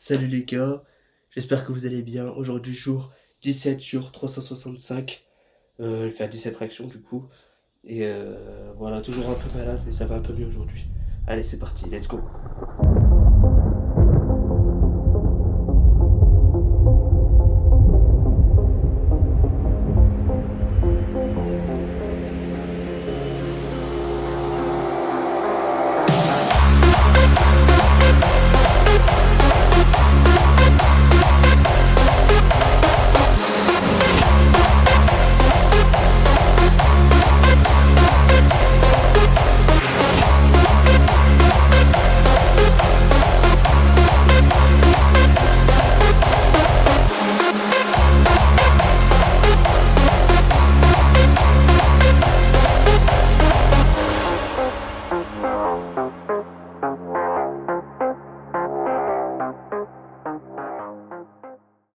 Salut les gars, j'espère que vous allez bien. Aujourd'hui, jour 17 sur 365. Je vais faire 17 actions du coup. Et voilà, toujours un peu malade, mais ça va un peu mieux aujourd'hui. Allez, c'est parti, let's go.